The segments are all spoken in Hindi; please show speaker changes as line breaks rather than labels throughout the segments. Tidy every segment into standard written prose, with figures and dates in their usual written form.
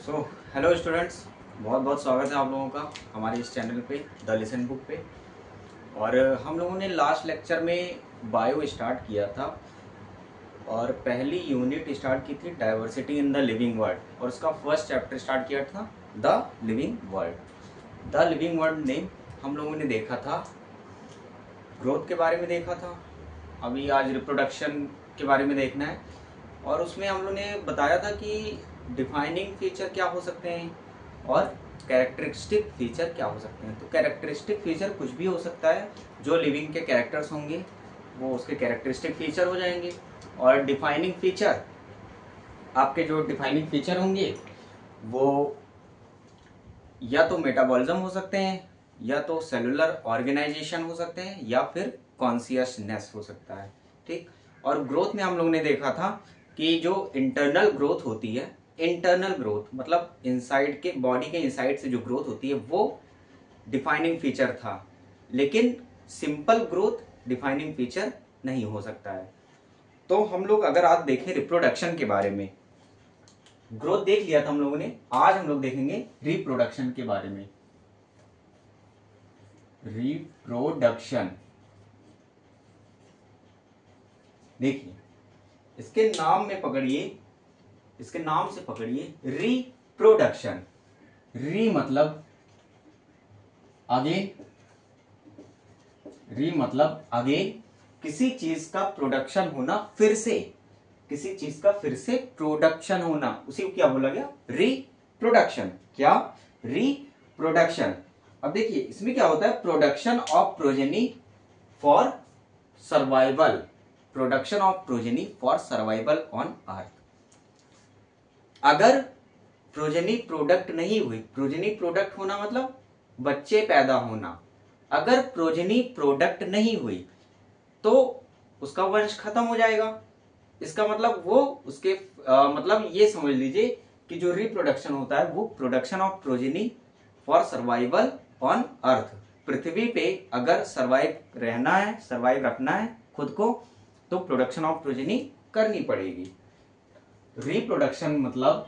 सो हेलो स्टूडेंट्स, बहुत बहुत स्वागत है आप लोगों का हमारे इस चैनल पे द लिसन बुक पे। और हम लोगों ने लास्ट लेक्चर में बायो स्टार्ट किया था और पहली यूनिट स्टार्ट की थी diversity in the living world, और उसका फर्स्ट चैप्टर स्टार्ट किया था the living world. The living world ने हम लोगों ने देखा था, ग्रोथ के बारे में देखा था, अभी आज रिप्रोडक्शन के बारे में देखना है। और उसमें हम लोगों ने बताया था कि डिफाइनिंग फीचर क्या हो सकते हैं और कैरेक्टरिस्टिक फीचर क्या हो सकते हैं। तो कैरेक्टरिस्टिक फीचर कुछ भी हो सकता है, जो लिविंग के कैरेक्टर्स होंगे वो उसके कैरेक्टरिस्टिक फीचर हो जाएंगे। और डिफाइनिंग फीचर, आपके जो डिफाइनिंग फीचर होंगे वो या तो मेटाबॉलिज्म हो सकते हैं, या तो सेलुलर ऑर्गेनाइजेशन हो सकते हैं, या फिर कॉन्शियसनेस हो सकता है। ठीक। और ग्रोथ में हम लोगों ने देखा था कि जो इंटरनल ग्रोथ होती है, इंटरनल ग्रोथ मतलब इनसाइड के, बॉडी के इनसाइड से जो ग्रोथ होती है वो डिफाइनिंग फीचर था, लेकिन सिंपल ग्रोथ डिफाइनिंग फीचर नहीं हो सकता है। तो हम लोग अगर आप देखें रिप्रोडक्शन के बारे में, ग्रोथ देख लिया था हम लोगों ने, आज हम लोग देखेंगे रिप्रोडक्शन के बारे में। रिप्रोडक्शन, देखिए इसके नाम में पकड़िए, इसके नाम से पकड़िए, रिप्रोडक्शन। री मतलब अगेन, री मतलब अगेन, किसी चीज का प्रोडक्शन होना, फिर से किसी चीज का फिर से प्रोडक्शन होना, उसी को क्या बोला गया? रिप्रोडक्शन। क्या? रिप्रोडक्शन। अब देखिए इसमें क्या होता है, production of progeny for survival, production of progeny for survival on अर्थ। अगर प्रोजेनी प्रोडक्ट नहीं हुई, प्रोजेनी प्रोडक्ट होना मतलब बच्चे पैदा होना, अगर प्रोजेनी प्रोडक्ट नहीं हुई तो उसका वंश खत्म हो जाएगा। इसका मतलब वो उसके मतलब ये समझ लीजिए कि जो रिप्रोडक्शन होता है वो production of progeny for survival on earth. पृथ्वी पे अगर सर्वाइव रहना है, सर्वाइव रखना है खुद को, तो प्रोडक्शन ऑफ प्रोजेनी करनी पड़ेगी। रिप्रोडक्शन मतलब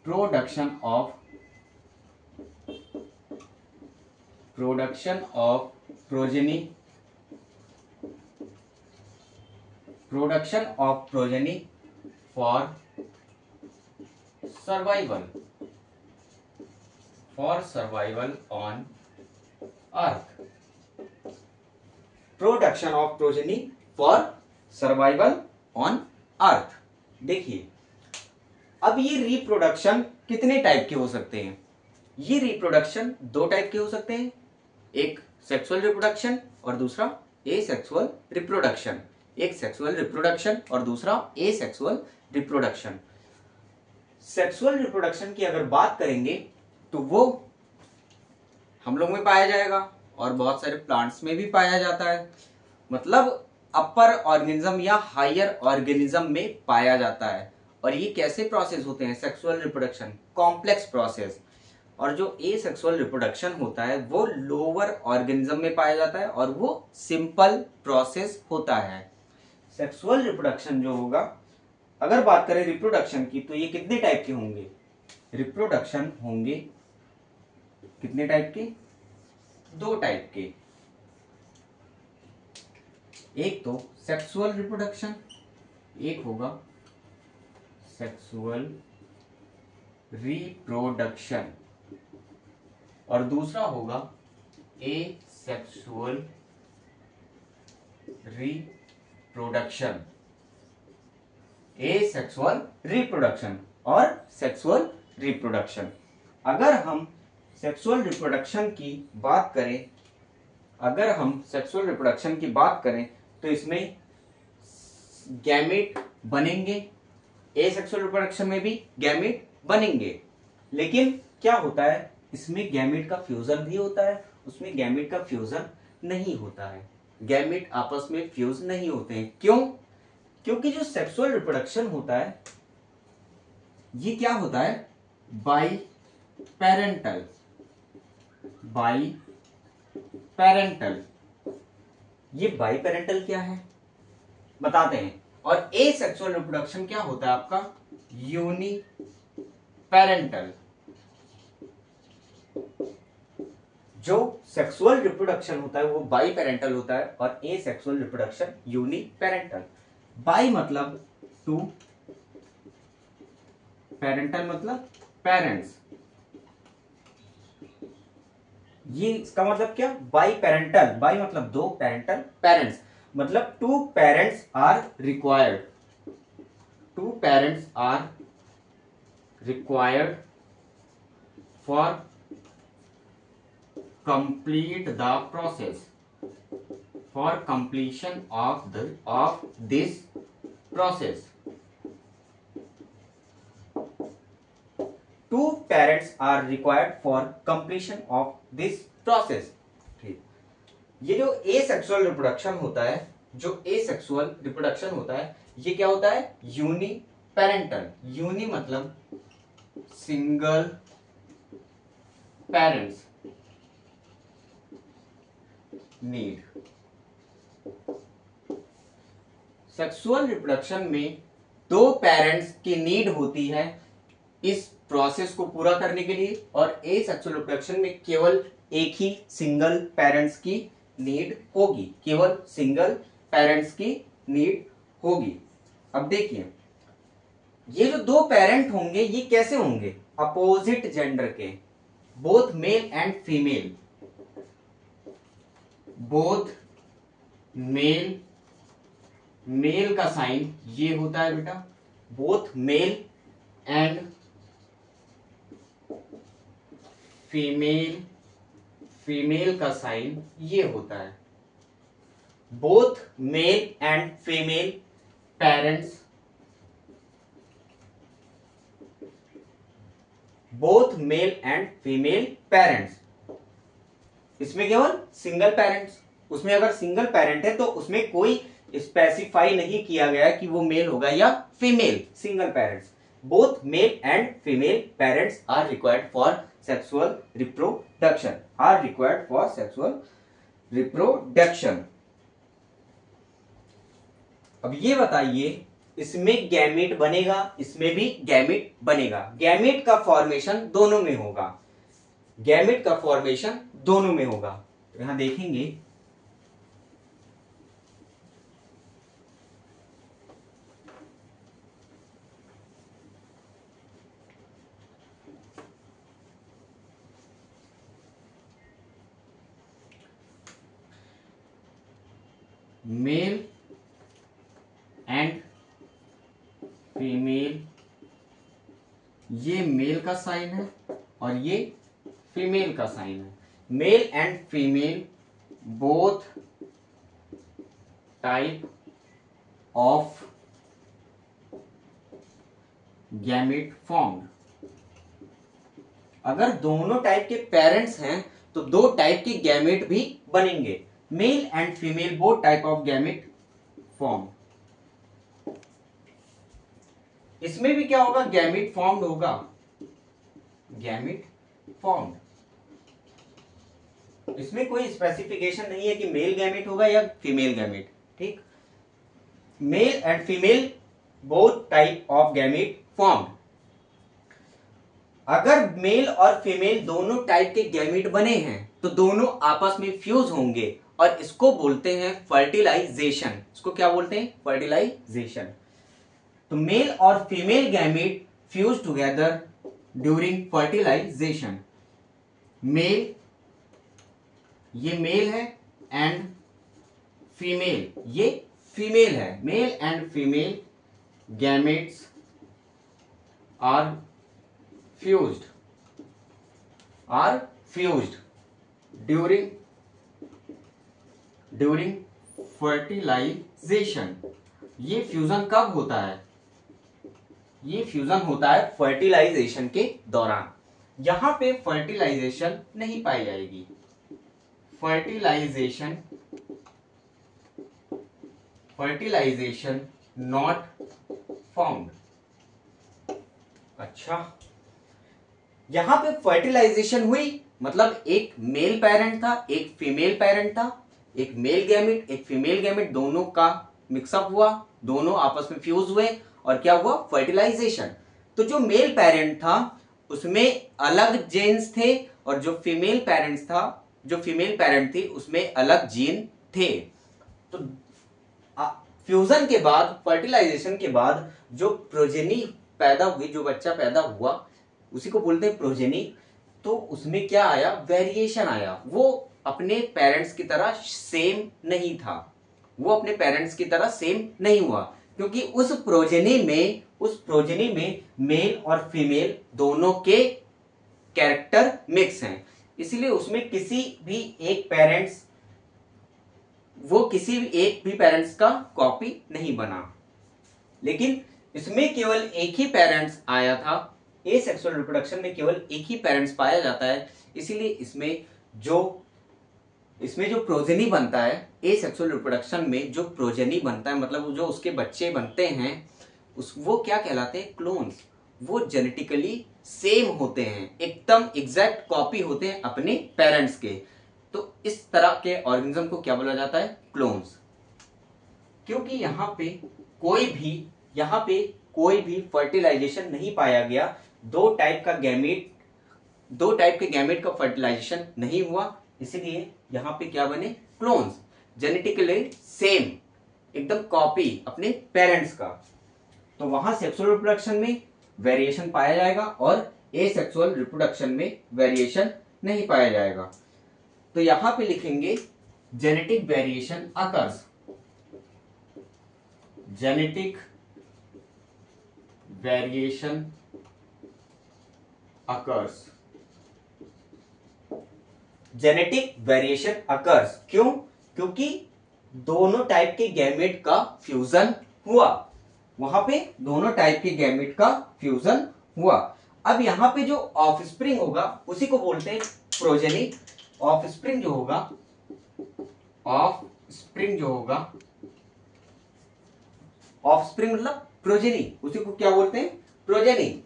production of progeny, production of progeny for survival, for survival on earth. Production of progeny for survival on अर्थ। देखिए अब ये रिप्रोडक्शन कितने टाइप के हो सकते हैं? ये रिप्रोडक्शन दो टाइप के हो सकते हैं, एक सेक्सुअल रिप्रोडक्शन और दूसरा एसेक्सुअल रिप्रोडक्शन। एक सेक्सुअल रिप्रोडक्शन और दूसरा एसेक्सुअल रिप्रोडक्शन। सेक्सुअल रिप्रोडक्शन की अगर बात करेंगे तो वो हम लोग में पाया जाएगा और बहुत सारे प्लांट्स में भी पाया जाता है, मतलब अपर ऑर्गेनिज्म या हायर ऑर्गेनिज्म में पाया जाता है। और ये कैसे प्रोसेस होते हैं? सेक्सुअल रिप्रोडक्शन कॉम्प्लेक्स प्रोसेस, और जो एसेक्सुअल रिप्रोडक्शन होता है वो लोअर ऑर्गेनिज्म में पाया जाता है और वो सिंपल प्रोसेस होता है। सेक्सुअल रिप्रोडक्शन जो होगा, अगर बात करें रिप्रोडक्शन की, तो ये कितने टाइप के होंगे? रिप्रोडक्शन होंगे कितने टाइप के? दो टाइप के। एक तो सेक्सुअल रिप्रोडक्शन, एक होगा सेक्सुअल रिप्रोडक्शन, और दूसरा होगा एसेक्सुअल रिप्रोडक्शन। एसेक्सुअल रिप्रोडक्शन और सेक्सुअल रिप्रोडक्शन। अगर हम सेक्सुअल रिप्रोडक्शन की बात करें, अगर हम सेक्सुअल रिप्रोडक्शन की बात करें तो इसमें गैमेट बनेंगे, एसेक्सुअल रिप्रोडक्शन में भी गैमेट बनेंगे। लेकिन क्या होता है, इसमें गैमेट का फ्यूजन भी होता है, उसमें गैमेट का फ्यूजन नहीं होता है। गैमेट आपस में फ्यूज नहीं होते हैं। क्यों? क्योंकि जो सेक्सुअल रिप्रोडक्शन होता है ये क्या होता है? By parental, by parental. ये बाई पेरेंटल क्या है बताते हैं। और एसेक्सुअल रिप्रोडक्शन क्या होता है आपका? Uniparental. जो सेक्सुअल रिप्रोडक्शन होता है वो बाई पेरेंटल होता है और asexual reproduction uniparental. Bi मतलब टू, पेरेंटल मतलब पेरेंट्स। ये इसका मतलब क्या, बाई पेरेंटल, बाई मतलब दो, पेरेंटल पेरेंट्स, मतलब two parents are required, two parents are required for complete the process, for completion of this process. Two parents are required for completion of this process. ठीक, ये जो एसेक्सुअल रिप्रोडक्शन होता है, जो एसेक्सुअल रिप्रोडक्शन होता है, ये क्या होता है, यूनि पेरेंटल। यूनि मतलब single parents need. Sexual reproduction में दो पेरेंट्स की नीड होती है इस प्रोसेस को पूरा करने के लिए, और ए सेक्सुअल रिप्रोडक्शन में केवल एक ही सिंगल पेरेंट्स की नीड होगी, केवल सिंगल पेरेंट्स की नीड होगी। अब देखिए, ये जो दो पेरेंट होंगे ये कैसे होंगे, अपोजिट जेंडर के, both male and female, both male, male का साइन ये होता है बेटा, both male and female, female का साइन ये होता है। Both male and female parents, both male and female parents, इसमें केवल सिंगल पेरेंट्स, उसमें अगर सिंगल पेरेंट है तो उसमें कोई स्पेसिफाई नहीं किया गया कि वो मेल होगा या female, single parents. Both male and female parents are required for sexual reproduction, are required for sexual reproduction. अब ये बताइए, इसमें गैमेट बनेगा, इसमें भी गैमेट बनेगा, गैमेट का फॉर्मेशन दोनों में होगा, गैमेट का फॉर्मेशन दोनों में होगा। तो यहां देखेंगे, मेल एंड फीमेल, ये मेल का साइन है और ये फीमेल का साइन है। Male and female both type of gamete formed. अगर दोनों टाइप के पेरेंट्स हैं तो दो टाइप के गैमेट भी बनेंगे, mail and female both type of gamete form. इसमें भी क्या होगा, गैमेट फॉर्म्ड होगा, गैमेट फॉर्म्ड। इसमें कोई स्पेसिफिकेशन नहीं है कि मेल गैमेट होगा या फीमेल गैमेट, ठीक। Mail and female both type of gamete formed. अगर मेल और फीमेल दोनों टाइप के गैमेट बने हैं तो दोनों आपस में फ्यूज होंगे और इसको बोलते हैं फर्टिलाइजेशन। इसको क्या बोलते हैं, फर्टिलाइजेशन। तो मेल और female gamete fuse together during fertilisation. Male, ये मेल है, एंड फीमेल ये फीमेल है। Male and female gametes are fused, are fused during fertilisation. ये फ्यूजन कब होता है, ये फ्यूजन होता है फर्टिलाइजेशन के दौरान। यहां पे फर्टिलाइजेशन नहीं पाई जाएगी, फर्टिलाइजेशन नॉट फाउंड। अच्छा, यहां पे फर्टिलाइजेशन हुई मतलब एक मेल पेरेंट था, एक फीमेल पेरेंट था, एक मेल गैमेट एक फीमेल गैमेट, दोनों का मिक्सअप हुआ, दोनों आपस में फ्यूज हुए और क्या हुआ, फर्टिलाइजेशन। तो जो मेल पेरेंट था उसमें अलग जीन्स थे और जो फीमेल पेरेंट थी उसमें अलग जीन थे। तो फ्यूजन के बाद, फर्टिलाइजेशन के बाद जो प्रोजेनी पैदा हुई, जो बच्चा पैदा हुआ उसी को बोलते हैं प्रोजेनी। तो उसमें क्या आया, वेरिएशन आया। वो अपने पेरेंट्स की तरह सेम नहीं था, वो अपने पेरेंट्स की तरह सेम नहीं हुआ, क्योंकि उस प्रोजेनी में मेल और फीमेल दोनों के कैरेक्टर मिक्स हैं। इसलिए उसमें किसी भी एक पेरेंट्स का कॉपी नहीं बना। लेकिन इसमें केवल एक ही पेरेंट्स आया था। एसेक्सुअल रिप्रोडक्शन में केवल एक ही पेरेंट्स पाया जाता है, इसीलिए इसमें जो प्रोजेनी बनता है, एसेक्सुअल रिप्रोडक्शन में जो प्रोजेनी बनता है, मतलब जो उसके बच्चे बनते हैं, वो क्या कहलाते हैं, क्लोन्स। वो जेनेटिकली सेम होते हैं, एकदम एग्जैक्ट कॉपी होते हैं अपने पेरेंट्स के। तो इस तरह के ऑर्गेनिज्म को क्या बोला जाता है, क्लोन्स। क्योंकि यहाँ पे कोई भी फर्टिलाइजेशन नहीं पाया गया, दो टाइप के गैमेट का फर्टिलाइजेशन नहीं हुआ, इसलिए यहाँ पे क्या बने, क्लोन्स, जेनेटिकली सेम, एकदम कॉपी अपने पेरेंट्स का। तो वहां सेक्सुअल रिप्रोडक्शन में वेरिएशन पाया जाएगा और एसेक्सुअल रिप्रोडक्शन में वेरिएशन नहीं पाया जाएगा। तो यहां पे लिखेंगे genetic variation occurs, genetic variation occurs, genetic variation occurs. क्यों? क्योंकि दोनों टाइप के गैमेट का फ्यूजन हुआ, वहां पे दोनों टाइप के गैमेट का फ्यूजन हुआ। अब यहां पे जो ऑफस्प्रिंग होगा उसी को बोलते हैं प्रोजेनी। ऑफस्प्रिंग जो होगा ऑफस्प्रिंग मतलब प्रोजेनी, उसी को क्या बोलते हैं, progeny.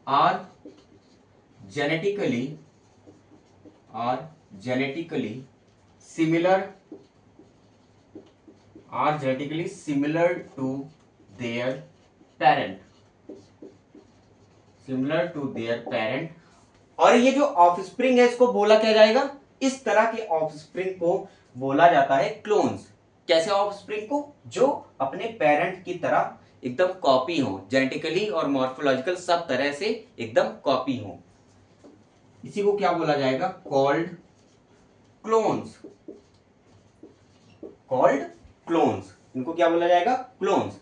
Are genetically similar to their parent, और ये जो ऑफस्प्रिंग है इसको बोला क्या जाएगा, इस तरह के ऑफस्प्रिंग को बोला जाता है क्लोन्स। कैसे ऑफस्प्रिंग को, जो अपने पेरेंट की तरह एकदम कॉपी हो, जेनेटिकली और मॉर्फोलॉजिकल सब तरह से एकदम कॉपी हो, इसी को क्या बोला जाएगा, कॉल्ड क्लोन्स। इनको क्या बोला जाएगा, क्लोन्स।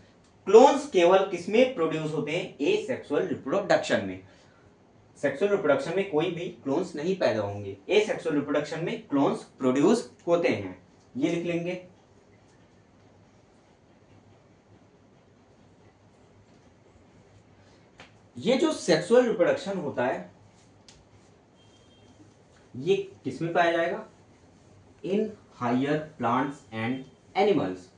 क्लोन्स केवल किसमें प्रोड्यूस होते हैं, एसेक्सुअल रिप्रोडक्शन में। सेक्सुअल रिप्रोडक्शन में कोई भी क्लोन्स नहीं पैदा होंगे, एसेक्सुअल रिप्रोडक्शन में क्लोन्स प्रोड्यूस होते हैं। ये लिख लेंगे। ये जो सेक्सुअल रिप्रोडक्शन होता है ये किसमें पाया जाएगा, in higher plants and animals.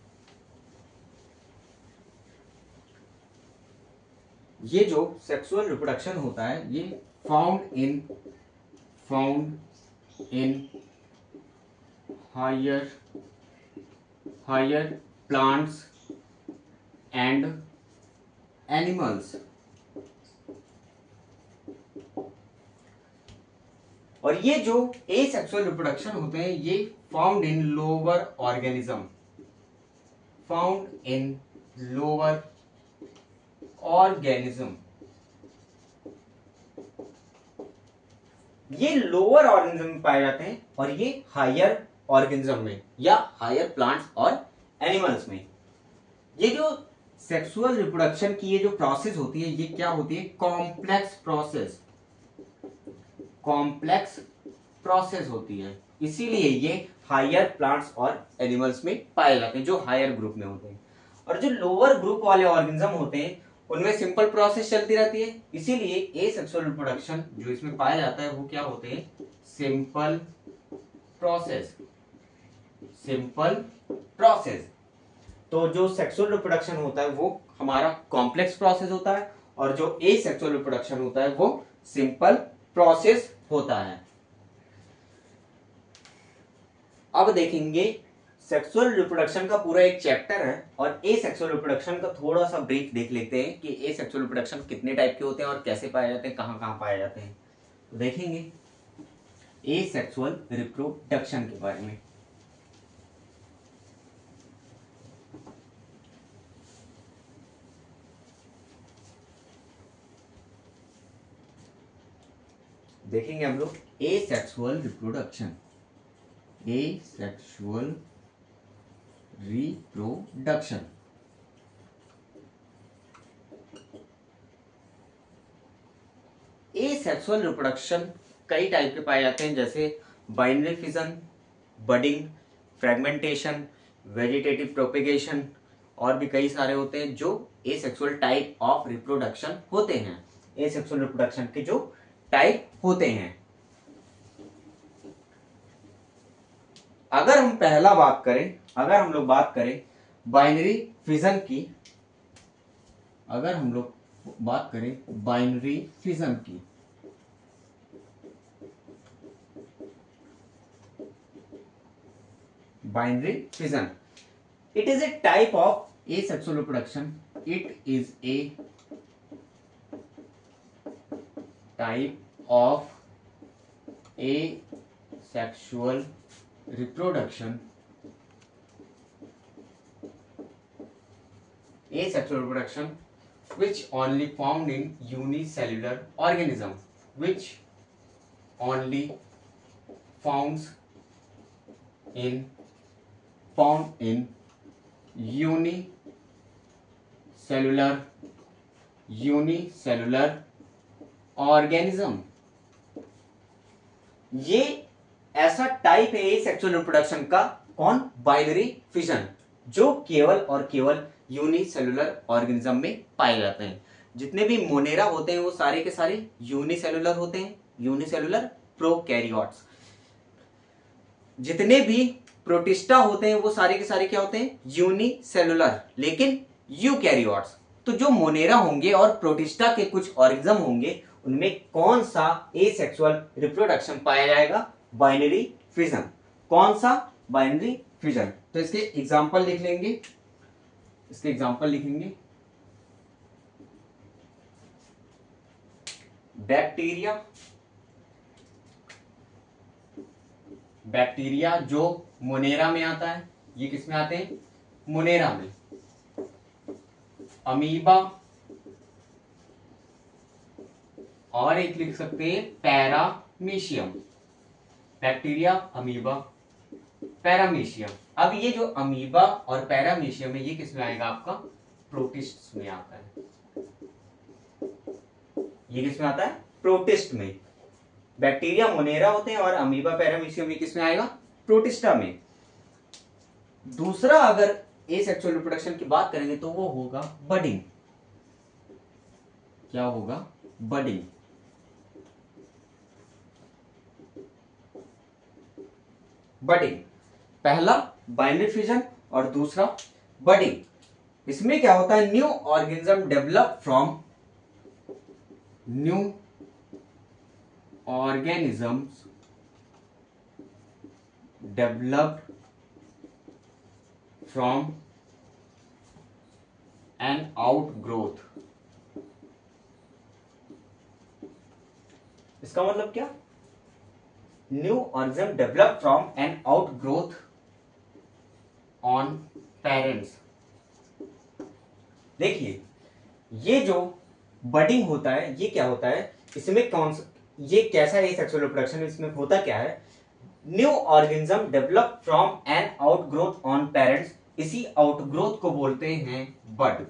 ये जो सेक्सुअल रिप्रोडक्शन होता है ये found in higher plants and animals. और ये जो एसेक्सुअल रिप्रोडक्शन होते हैं ये फाउंड इन लोअर ऑर्गेनिज्म, ये लोअर ऑर्गेनिज्म में पाए जाते हैं और ये हायर ऑर्गेनिज्म में या हायर प्लांट्स और एनिमल्स में। ये जो सेक्सुअल रिप्रोडक्शन की ये जो प्रोसेस होती है ये क्या होती है, कॉम्प्लेक्स प्रोसेस होती है, इसीलिए ये हायर प्लांट्स और एनिमल्स में पाए जाते हैं, जो हायर ग्रुप में होते हैं। और जो लोअर ग्रुप वाले ऑर्गेनिज्म होते हैं उनमें सिंपल प्रोसेस चलती रहती है, इसीलिए एसेक्सुअल रिप्रोडक्शन जो इसमें पाया जाता है वो क्या होते हैं, सिंपल प्रोसेस। तो जो सेक्सुअल रिप्रोडक्शन होता है वो हमारा कॉम्प्लेक्स प्रोसेस होता है और जो एसेक्सुअल रिप्रोडक्शन होता है वो सिंपल प्रोसेस होता है। अब देखेंगे सेक्सुअल रिप्रोडक्शन का पूरा एक चैप्टर है और ए सेक्सुअल रिप्रोडक्शन का थोड़ा सा ब्रीफ देख लेते हैं कि ए सेक्सुअल रिप्रोडक्शन कितने टाइप के होते हैं और कैसे पाए जाते हैं, कहाँ कहाँ पाए जाते हैं। तो देखेंगे ए सेक्सुअल रिप्रोडक्शन के बारे में। देखेंगे हम लोग ए सेक्सुअल रिप्रोडक्शन। ए सेक्सुअल रिप्रोडक्शन ए सेक्सुअल रिप्रोडक्शन कई टाइप के पाए जाते हैं, जैसे binary fission, budding, fragmentation, vegetative propagation और भी कई सारे होते हैं जो ए सेक्सुअल टाइप ऑफ रिप्रोडक्शन होते हैं। ए सेक्सुअल रिप्रोडक्शन के जो टाइप होते हैं, अगर हम पहला बात करें, अगर हम लोग बात करें बाइनरी फिजन की, अगर हम लोग बात करें बाइनरी फिजन की, binary fission, it is a type of A sexual reproduction, it is a type of A sexual reproduction, asexual reproduction which only found in unicellular organism, which only found in unicellular organism। ये ऐसा टाइप है ए सेक्सुअल रिप्रोडक्शन का, कौन? बाइनरी फिजन, जो केवल और केवल यूनिसेलुलर ऑर्गेनिज्म में पाए जाते हैं। जितने भी मोनेरा होते हैं वो सारे के सारे यूनिसेलुलर होते हैं, यूनिसेलुलर प्रोकैरियोट्स। जितने भी प्रोटिस्टा होते हैं वो सारे के सारे क्या होते हैं? यूनिसेलुलर, लेकिन यूकैरियोट्स। तो जो मोनेरा होंगे और प्रोटिस्टा के कुछ ऑर्गेनिज्म होंगे उनमें कौन सा ए सेक्सुअल रिप्रोडक्शन पाया जाएगा? Binary fission. कौन सा? Binary fission. तो इसके एग्जांपल लिख लेंगे, इसके एग्जांपल लिखेंगे। बैक्टीरिया, बैक्टीरिया जो मोनेरा में आता है, ये किस में आते हैं? मोनेरा में। अमीबा, और एक लिख सकते हैं पैरामीशियम। Bacteria, amoeba, paramecium. अब ये जो अमीबा और पैरामीशियम है ये किस में आएगा? आपका प्रोटिस्ट में आता है। ये किस में आता है? प्रोटिस्ट में। बैक्टीरिया मोनेरा होते हैं और अमीबा पैरामीशियम ये किस में आएगा? प्रोटिस्टा में। दूसरा अगर ए सेक्सुअल रिप्रोडक्शन की बात करेंगे तो वो होगा बडिंग। क्या होगा? बडिंग। बडिंग, पहला बाइनरी फिजन और दूसरा बडिंग। इसमें क्या होता है? New organism develop from, new organisms developed from an outgrowth. इसका मतलब क्या? New organism develop from an outgrowth on parents. देखिए ये जो बडिंग होता है ये क्या होता है? इसमें कौन सा, ये कैसा है सेक्सुअल रिप्रोडक्शन? इसमें होता क्या है? New organism develop from an outgrowth on parents. इसी आउटग्रोथ को बोलते हैं बड।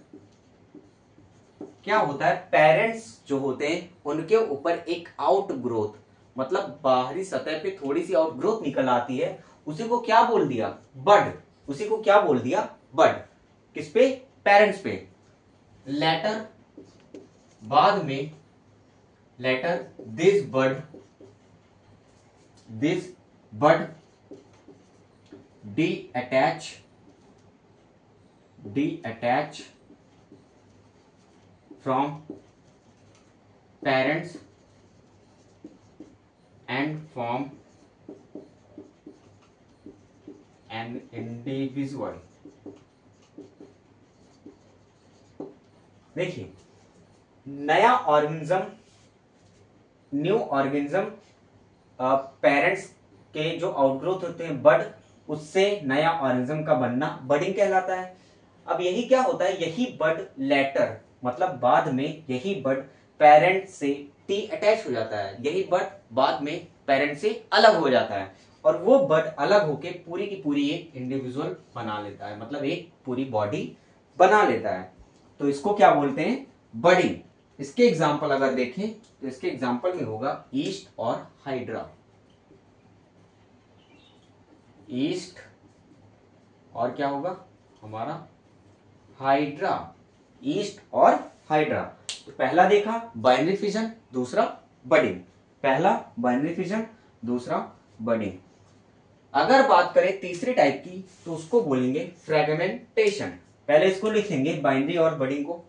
क्या होता है? पेरेंट्स जो होते हैं उनके ऊपर एक आउटग्रोथ, मतलब बाहरी सतह पे थोड़ी सी आउटग्रोथ निकल आती है, उसी को क्या बोल दिया? बड। उसी को क्या बोल दिया? बड। किस पे? पेरेंट्स पे। लेटर, बाद में, later this bud detach from parents and form an individual. देखिए, नया ऑर्गेनिज्म, न्यू ऑर्गेनिज्म पेरेंट्स के जो आउटग्रोथ होते हैं बड, उससे नया ऑर्गेनिज्म का बनना बडिंग कहलाता है। अब यही क्या होता है, यही बड लेटर मतलब बाद में यही बड पेरेंट से टी अटैच हो जाता है, यही बड बाद में पेरेंट से अलग हो जाता है और वो बड अलग होके पूरी की पूरी एक इंडिविजुअल बना लेता है, मतलब एक पूरी बॉडी बना लेता है। तो इसको क्या बोलते हैं, बडिंग। इसके एग्जाम्पल अगर देखें तो इसके एग्जाम्पल में होगा ईस्ट और हाइड्रा। ईस्ट और क्या होगा हमारा हाइड्रा, ईस्ट और हाइड्रा। तो पहला देखा बाइनरी फिजन, दूसरा बडिंग, पहला बाइनरी फिजन, दूसरा बडिंग। अगर बात करें तीसरे टाइप की तो उसको बोलेंगे फ्रेगमेंटेशन। पहले इसको लिखेंगे बाइनरी और बडिंग को।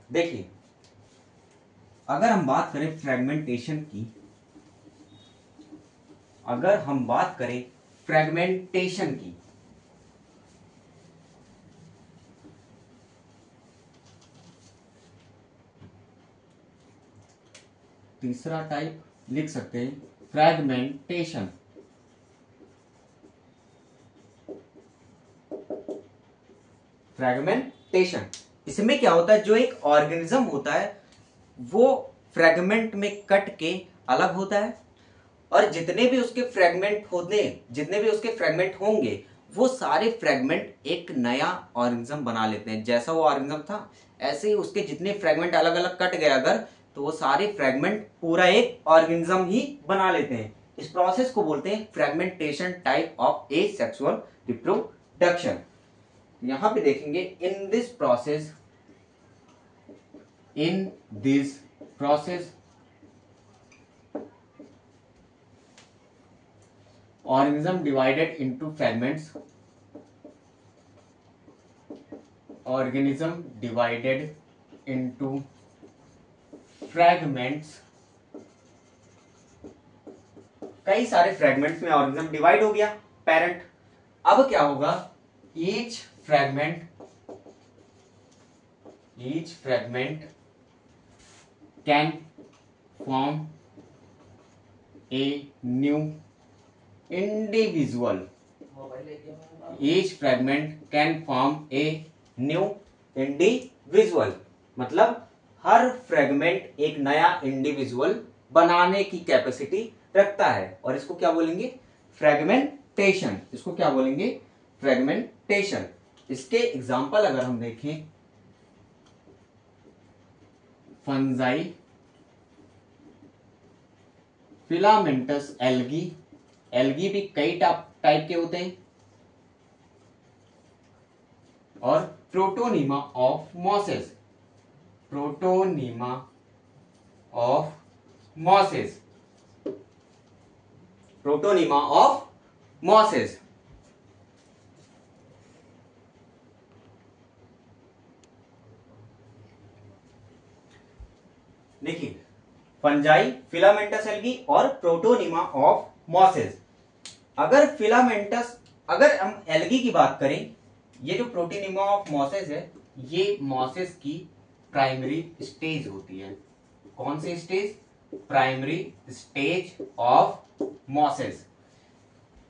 देखिए, अगर हम बात करें फ्रेगमेंटेशन की, अगर हम बात करें फ्रेगमेंटेशन की, तीसरा टाइप लिख सकते हैं फ्रेगमेंटेशन। फ्रेगमेंटेशन, इसमें क्या होता है, जो एक ऑर्गेनिज्म होता है वो फ्रेगमेंट में कट के अलग होता है और जितने भी उसके फ्रेगमेंट होंगे वो सारे फ्रेगमेंट एक नया ऑर्गेनिज्म बना लेते हैं। जैसा वो ऑर्गेनिज्म था ऐसे ही उसके जितने फ्रेगमेंट अलग अलग कट गए अगर, तो वो सारे फ्रेगमेंट पूरा एक ऑर्गेनिज्म ही बना लेते हैं। इस प्रोसेस को बोलते हैं fragmentation type of asexual reproduction. यहां पे देखेंगे in this process organism divided into fragments, organism divided into fragments, कई सारे फ्रेगमेंट्स में ऑर्गेनिज्म डिवाइड हो गया पेरेंट। अब क्या होगा, each fragment can form a new individual, each fragment can form a new individual, मतलब हर फ्रेगमेंट एक नया इंडिविजुअल बनाने की कैपेसिटी रखता है और इसको क्या बोलेंगे, फ्रेगमेंटेशन। इसको क्या बोलेंगे, फ्रेगमेंटेशन। इसके एग्जांपल अगर हम देखें, फंजाई, फिलामेंटस एल्गी, एल्गी भी कई टाइप के होते हैं, और protonema of mosses, protonema of mosses, protonema of mosses. देखिए, फंजाई, फिलामेंटस एल्गी और प्रोटोनीमा ऑफ मॉसेस। अगर फिलामेंटस, अगर हम एल्गी की बात करें, ये जो प्रोटोनीमा ऑफ मॉसेस है ये मॉसेस की प्राइमरी स्टेज होती है। कौन सी stage, primary stage of mosses.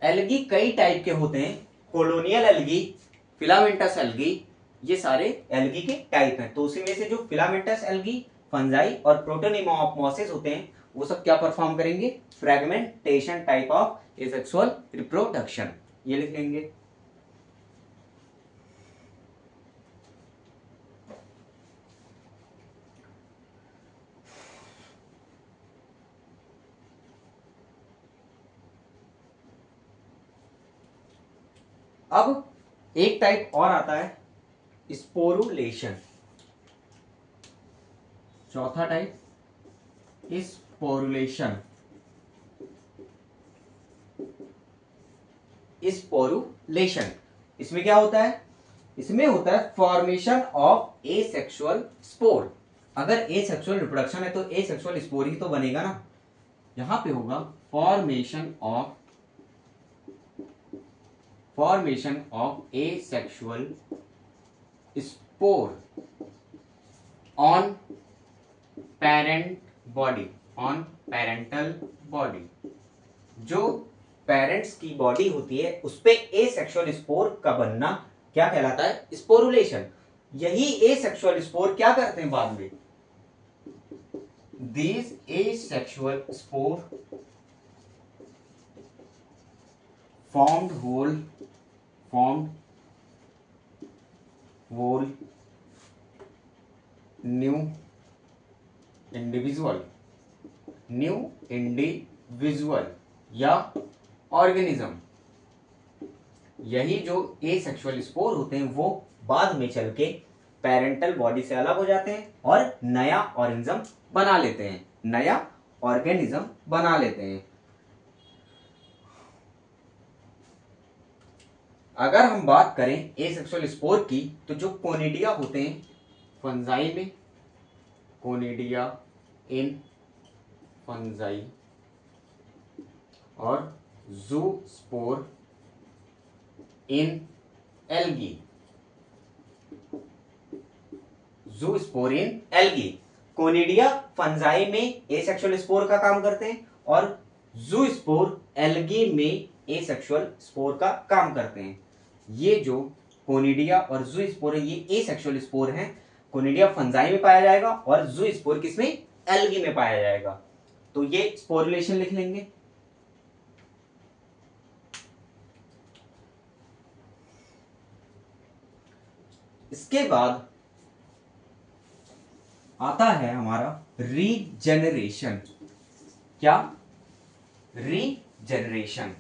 Algae कई टाइप के होते हैं, कॉलोनियल एल्गी, फिलामेंटस एल्गी, ये सारे एल्गी के टाइप हैं। तो उसी में से जो फिलामेंटस एल्गी, फंजाई और प्रोटोनीमा ऑफ मॉसेस होते हैं वो सब क्या परफॉर्म करेंगे, fragmentation type of asexual reproduction, ये लिख लेंगे। अब एक टाइप और आता है स्पोरुलेशन, चौथा टाइप स्पोरुलेशन। स्पोरुलेशन, इसमें क्या होता है, इसमें होता है फॉर्मेशन ऑफ एसेक्सुअल स्पोर। अगर ए सेक्सुअल रिप्रोडक्शन है तो ए सेक्सुअल स्पोर ही तो बनेगा ना। यहां पे होगा formation of A sexual spore on parental body. जो पेरेंट्स की बॉडी होती है उस पे ए सेक्सुअल स्पोर का बनना क्या कहलाता है? स्पोरुलेशन। यही ए सेक्सुअल स्पोर क्या करते हैं बाद में? These asexual spore formed whole new individual या ऑर्गेनिज्म। यही जो एसेक्सुअल स्पोर होते हैं वो बाद में चल के पेरेंटल बॉडी से अलग हो जाते हैं और नया ऑर्गेनिज्म बना लेते हैं। अगर हम बात करें एसेक्सुअल स्पोर की तो जो कोनिडिया होते हैं फंजाई में, कोनिडिया इन फंजाई और ज़ूस्पोर इन एल्गी, कोनिडिया फंजाई में एसेक्सुअल स्पोर का काम करते हैं और ज़ूस्पोर एल्गी में एसेक्सुअल स्पोर का काम करते हैं। ये जो कोनिडिया और ज़ूस्पोर है ये एसेक्सुअल स्पोर हैं। कोनिडिया फंजाई में पाया जाएगा और ज़ूस्पोर किसमें? एल्गी में पाया जाएगा। तो ये स्पोरुलेशन लिख लेंगे। इसके बाद आता है हमारा रीजेनरेशन। क्या? रीजेनरेशन।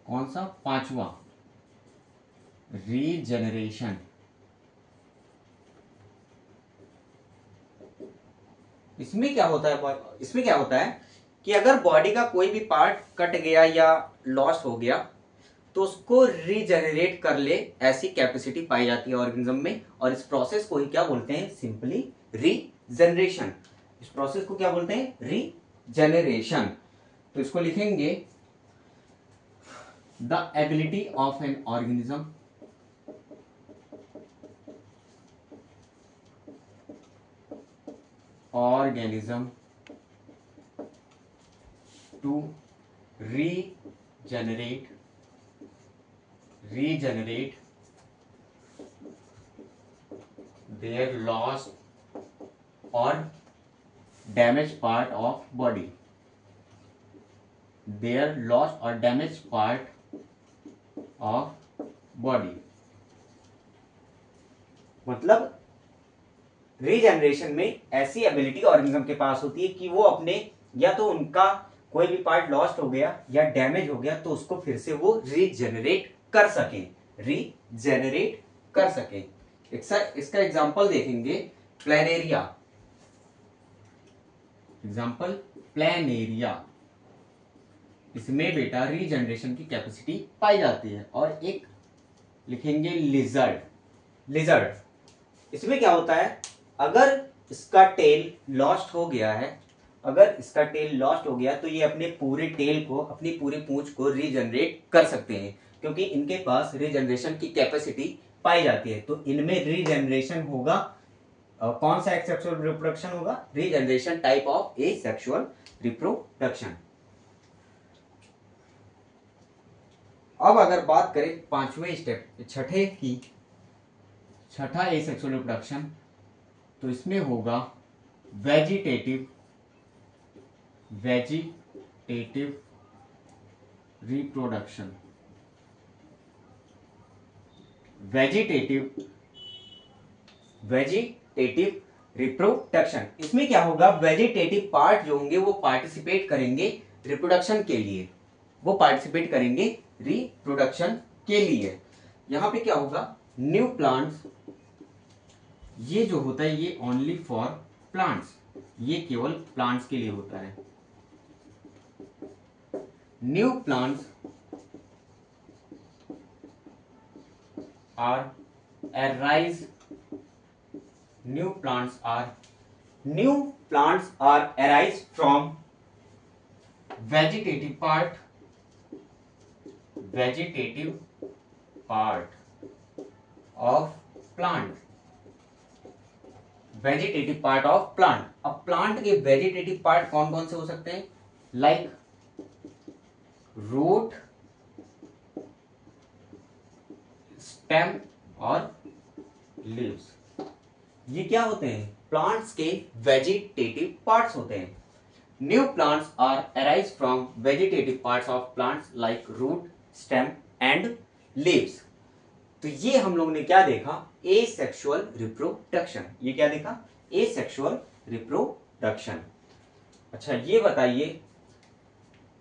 कौन सा? पांचवा, रीजेनरेशन। इसमें क्या होता है कि अगर बॉडी का कोई भी पार्ट कट गया या लॉस हो गया तो उसको रीजेनरेट कर ले ऐसी कैपेसिटी पाई जाती है ऑर्गेनिज्म में, और इस प्रोसेस को ही क्या बोलते हैं? Simply regeneration. इस प्रोसेस को क्या बोलते हैं? रीजेनरेशन। तो इसको लिखेंगे the ability of an organism to regenerate their lost or damaged part of body, मतलब रीजेनरेशन में ऐसी एबिलिटी ऑर्गेनिज्म के पास होती है कि वो अपने या तो उनका कोई भी पार्ट लॉस्ट हो गया या डैमेज हो गया तो उसको फिर से वो रीजेनरेट कर सके। इसका एग्जांपल देखेंगे प्लेनेरिया। इसमें बेटा रीजेनरेशन की कैपेसिटी पाई जाती है। और एक लिखेंगे लिजर्ड। इसमें क्या होता है? अगर इसका टेल लॉस्ट हो गया तो ये अपने पूरे टेल को, अपनी पूरी पूंछ को रीजनरेट कर सकते हैं क्योंकि इनके पास रीजनरेशन की कैपेसिटी पाई जाती है। तो इनमें रीजनरेशन होगा। कौन सा एसेक्सुअल रिप्रोडक्शन होगा? Regeneration type of asexual reproduction. अब अगर बात करें पांचवें स्टेप, छठा एसेक्सुअल रिप्रोडक्शन, तो इसमें होगा वेजिटेटिव रिप्रोडक्शन। इसमें क्या होगा? वेजिटेटिव पार्ट जो होंगे वो पार्टिसिपेट करेंगे रिप्रोडक्शन के लिए। यहां पे क्या होगा? New plants. ये जो होता है ये ओनली फॉर प्लांट्स, ये केवल प्लांट्स के लिए होता है। New plants are arise new plants are arise from vegetative part of plant vegetative part of plant. अब प्लांट के वेजिटेटिव पार्ट कौन कौन से हो सकते हैं? लाइक रूट, स्टेम और लीव्स। ये क्या होते हैं? प्लांट्स के वेजिटेटिव पार्ट्स होते हैं। New plants are arise from vegetative parts of plants like root, stem and leaves. तो ये हम लोग ने क्या देखा? Asexual reproduction. ये क्या देखा? Asexual reproduction. अच्छा ये बताइए,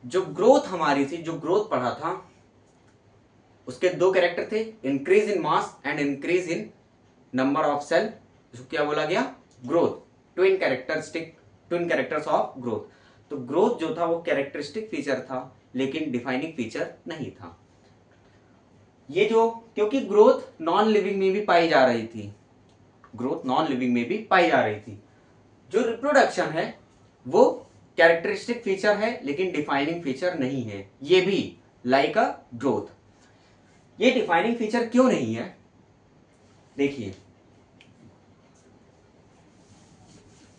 जो ग्रोथ हमारी थी, जो ग्रोथ पढ़ा था, उसके दो कैरेक्टर थे, increase in mass and increase in number of cell. इसको क्या बोला गया? Growth. Twin characters of growth. तो ग्रोथ जो था वो कैरेक्टरिस्टिक फीचर था, लेकिन डिफाइनिंग फीचर नहीं था। ये जो, क्योंकि ग्रोथ नॉन लिविंग में भी पाई जा रही थी, जो रिप्रोडक्शन है वो कैरेक्टरिस्टिक फीचर है लेकिन डिफाइनिंग फीचर नहीं है। ये भी लाइक अ ग्रोथ। ये डिफाइनिंग फीचर क्यों नहीं है? देखिए,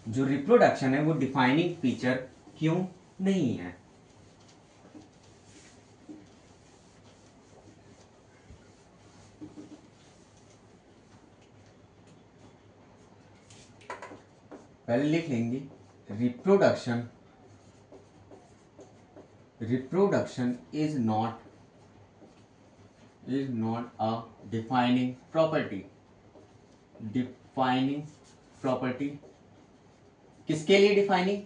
जो रिप्रोडक्शन है वो डिफाइनिंग फीचर क्यों नहीं है? पहले लिख लेंगे, reproduction is not a defining property. किसके लिए डिफाइनिंग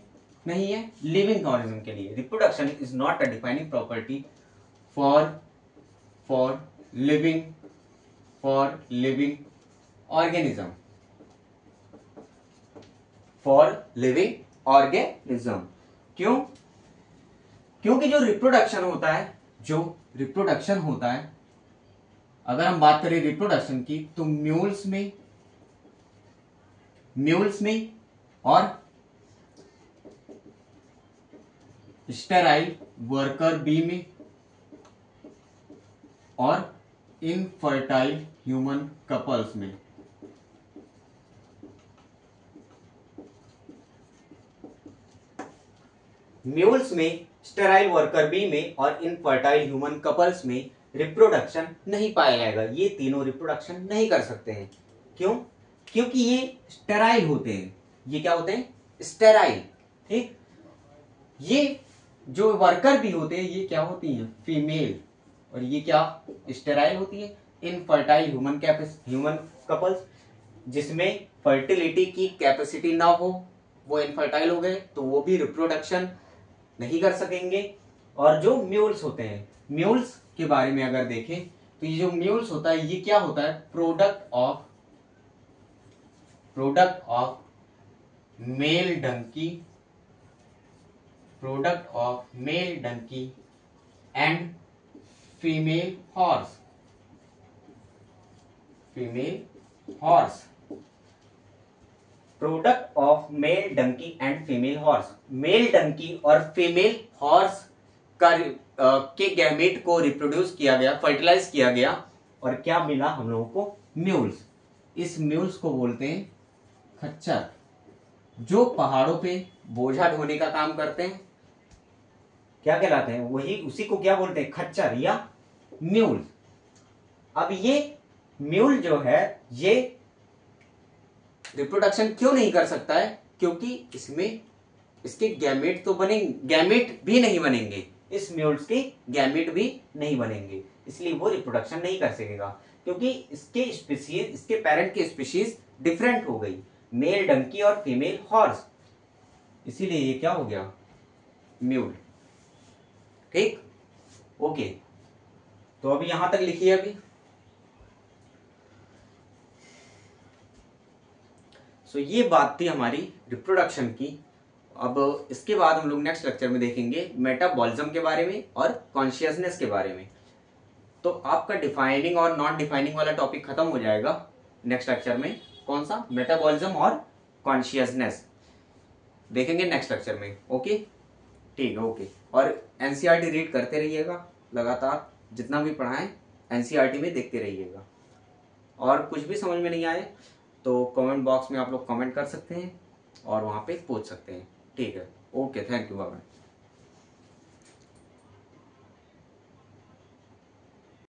नहीं है? लिविंग ऑर्गेनिज्म के लिए। Reproduction is not a defining property for living organism. क्यों? क्योंकि जो रिप्रोडक्शन होता है, अगर हम बात करें रिप्रोडक्शन की, तो म्यूल्स में और स्टेराइल वर्कर बी में और इनफर्टाइल ह्यूमन कपल्स में। म्यूल्स में, स्टेराइल वर्कर बी में और इनफर्टाइल ह्यूमन कपल्स में रिप्रोडक्शन नहीं पाया जाएगा। ये तीनों रिप्रोडक्शन नहीं कर सकते हैं। क्यों? क्योंकि ये स्टेराइल होते हैं। ये क्या होते हैं? स्टेराइल। ठीक। ये जो वर्कर भी होते हैं, ये क्या होती हैं? फीमेल। और ये क्या? स्टेराइल होती है। इनफर्टाइल ह्यूमन कपल्स, जिसमें फर्टिलिटी की कैपेसिटी ना हो, वो इनफर्टाइल हो गए, तो वो भी रिप्रोडक्शन नहीं कर सकेंगे। और जो म्यूल्स होते हैं, म्यूल्स के बारे में अगर देखें तो ये जो म्यूल्स होता है, ये क्या होता है? Product of male donkey and female horse. Product of male donkey and female horse. Male donkey और फीमेल हॉर्स के गैमेट को रिप्रोड्यूस किया गया, फर्टिलाइज किया गया, और क्या मिला हम लोगों को? म्यूल्स। इस म्यूल्स को बोलते हैं खच्चर, जो पहाड़ों पे बोझा ढोने का काम करते हैं। क्या कहलाते हैं? उसी को क्या बोलते हैं? खच्चर या म्यूल। अब ये म्यूल जो है, ये रिप्रोडक्शन क्यों नहीं कर सकता है? क्योंकि इसके गैमेट भी नहीं बनेंगे। इस म्यूल्स के गैमेट भी नहीं बनेंगे, इसलिए वो रिप्रोडक्शन नहीं कर सकेगा, क्योंकि इसके पेरेंट की स्पीशीज डिफरेंट हो गई, मेल डंकी और फीमेल हॉर्स। इसीलिए ये क्या हो गया? म्यूल। ठीक, ओके। तो अभी यहां तक लिखिए। अभी ये बात थी हमारी रिप्रोडक्शन की। अब इसके बाद हम लोग नेक्स्ट लेक्चर में देखेंगे मेटाबॉलिज्म के बारे में और कॉन्शियसनेस के बारे में। तो आपका डिफाइनिंग और नॉन डिफाइनिंग वाला टॉपिक खत्म हो जाएगा नेक्स्ट लेक्चर में। कौन सा? मेटाबॉलिज्म और कॉन्शियसनेस देखेंगे नेक्स्ट लेक्चर में। ओके, ठीक है, ओके। और एनसीईआरटी रीड करते रहिएगा लगातार, जितना भी पढ़ाएं एनसीईआरटी में देखते रहिएगा। और कुछ भी समझ में नहीं आए तो कमेंट बॉक्स में आप लोग कमेंट कर सकते हैं और वहाँ पे पूछ सकते हैं। ठीक है, okay, thank you, bye bye.